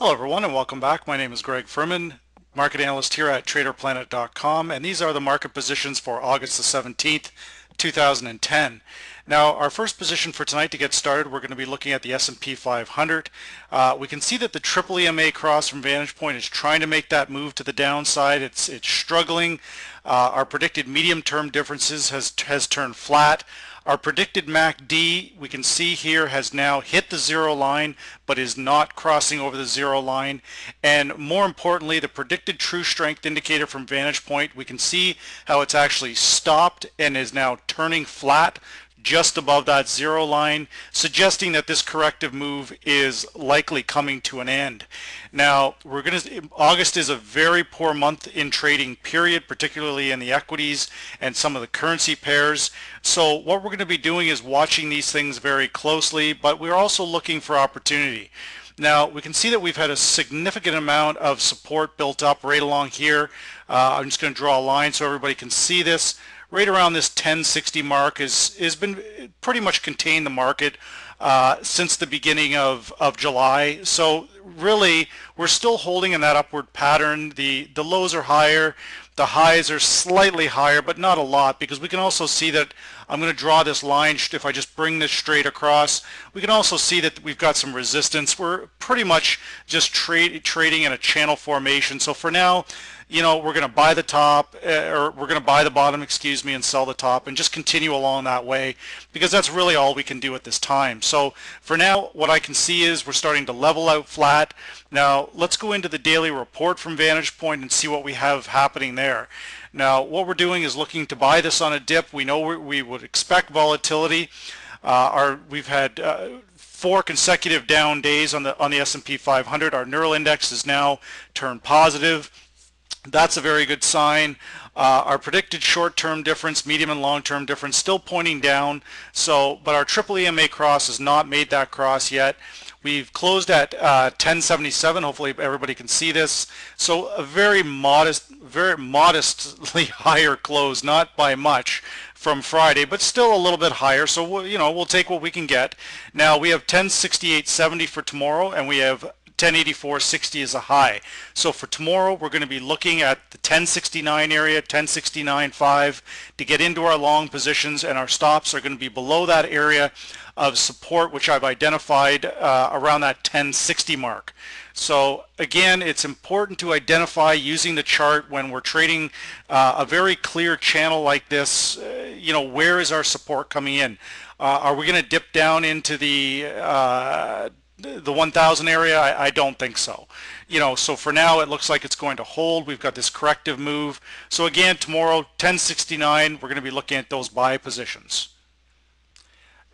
Hello everyone and welcome back. My name is Greg Furman, market analyst here at TraderPlanet.com, and these are the market positions for August the 17th, 2010. Now our first position for tonight to get started, we're going to be looking at the S&P 500. We can see that the triple EMA cross from Vantage Point is trying to make that move to the downside. It's struggling. Our predicted medium-term differences has turned flat. Our predicted MACD, we can see here, has now hit the zero line, but is not crossing over the zero line. And more importantly, the predicted true strength indicator from Vantage Point, we can see how it's actually stopped and is now turning flat just above that zero line, suggesting that this corrective move is likely coming to an end. Now, August is a very poor month in trading period, particularly in the equities and some of the currency pairs. So what we're going to be doing is watching these things very closely, but we're also looking for opportunity. Now, we can see that we've had a significant amount of support built up right along here. I'm just going to draw a line so everybody can see this. Right around this 1060 mark has been pretty much contained the market since the beginning of July. So really, we're still holding in that upward pattern. The lows are higher, the highs are slightly higher, but not a lot, because we can also see that I'm going to draw this line. If I just bring this straight across, we can also see that we've got some resistance. We're pretty much just trading in a channel formation. So for now, you know, we're going to buy the top, or we're going to buy the bottom, excuse me, and sell the top, and just continue along that way, because that's really all we can do at this time. So for now, what I can see is we're starting to level out flat. Now let's go into the daily report from Vantage Point and see what we have happening there. Now what we're doing is looking to buy this on a dip. We know we would expect volatility. We've had 4 consecutive down days on the S&P 500. Our neural index is now turned positive. That's a very good sign. Our predicted short-term difference, medium and long-term difference, still pointing down. But our triple EMA cross has not made that cross yet. We've closed at 1077. Hopefully everybody can see this. So a very modestly higher close, not by much, from Friday, but still a little bit higher. So we'll take what we can get. Now we have 1068.70 for tomorrow, and we have 1084.60 is a high. So for tomorrow, we're going to be looking at the 1069 area, 1069.5 to get into our long positions, and our stops are going to be below that area of support, which I've identified around that 1060 mark. So again, it's important to identify using the chart when we're trading a very clear channel like this. Where is our support coming in? Are we going to dip down into the 1000 area? I don't think so. So for now it looks like it's going to hold. We've got this corrective move. So again, tomorrow 1069, we're going to be looking at those buy positions.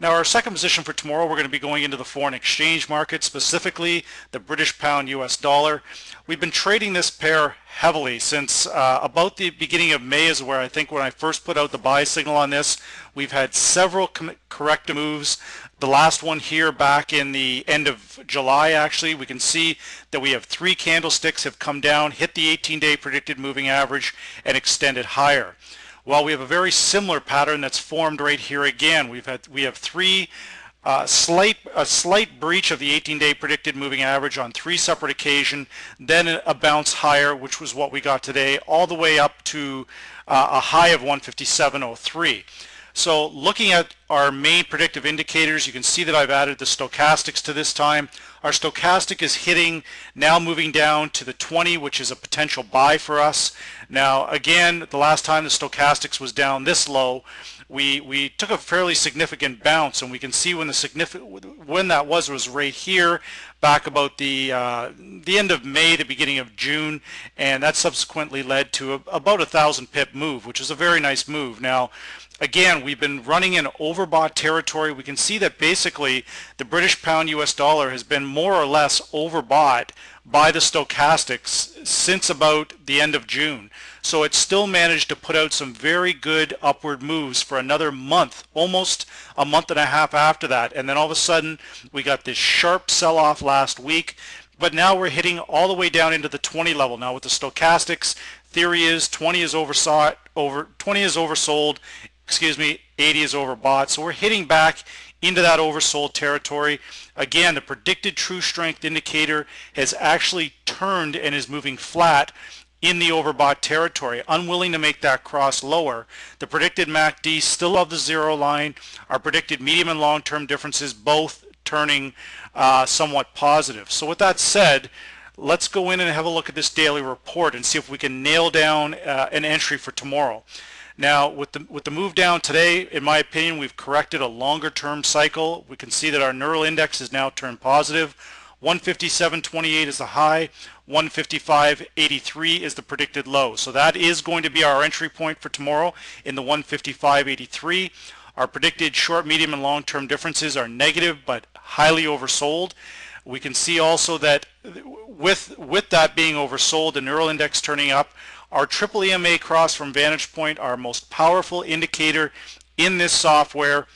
Now our second position for tomorrow, we're going to be going into the foreign exchange market, specifically the British pound US dollar. We've been trading this pair heavily since about the beginning of May is where I think when I first put out the buy signal on this. We've had several corrective moves. The last one here back in the end of July, actually, we can see that we have 3 candlesticks have come down, hit the 18-day predicted moving average, and extended higher. Well, we have a very similar pattern that's formed right here again. We have 3 a slight breach of the 18-day predicted moving average on 3 separate occasions, then a bounce higher, which was what we got today, all the way up to a high of 157.03. So looking at our main predictive indicators, you can see that I've added the stochastics to this time. Our stochastic is hitting, now moving down to the 20, which is a potential buy for us. Now again, the last time the stochastics was down this low, we took a fairly significant bounce, and we can see when that was right here, back about the end of May, the beginning of June, and that subsequently led to about 1,000 pip move, which is a very nice move. Now again, we've been running in overbought territory. We can see that basically the British pound US dollar has been more or less overbought by the stochastics since about the end of June. So it's still managed to put out some very good upward moves for another month, almost a month and a half after that. And then all of a sudden we got this sharp sell-off last week, but now we're hitting all the way down into the 20 level. Now with the stochastics, theory is 20 is oversold, excuse me, 80 is overbought. So we're hitting back into that oversold territory. Again, the predicted true strength indicator has actually turned and is moving flat in the overbought territory, unwilling to make that cross lower. The predicted MACD still of the zero line. Our predicted medium and long-term differences both turning somewhat positive. So with that said, let's go in and have a look at this daily report and see if we can nail down an entry for tomorrow. Now, with the move down today, in my opinion, we've corrected a longer term cycle. We can see that our neural index is now turned positive. 157.28 is the high, 155.83 is the predicted low. So that is going to be our entry point for tomorrow in the 155.83. Our predicted short, medium, and long-term differences are negative but highly oversold. We can see also that with that being oversold, the neural index turning up, our triple EMA cross from Vantage Point, our most powerful indicator in this software,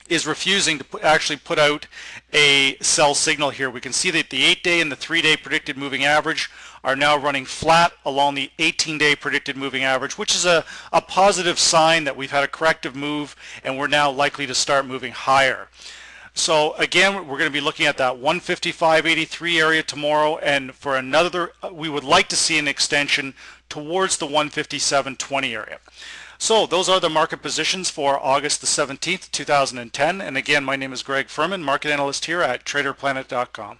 is refusing to actually put out a sell signal here. We can see that the 8-day and the 3-day predicted moving average are now running flat along the 18-day predicted moving average, which is a positive sign that we've had a corrective move and we're now likely to start moving higher. So again, we're going to be looking at that 155.83 area tomorrow, and for another, we would like to see an extension towards the 157.20 area. So those are the market positions for August the 17th, 2010. And again, my name is Greg Furman, market analyst here at TraderPlanet.com.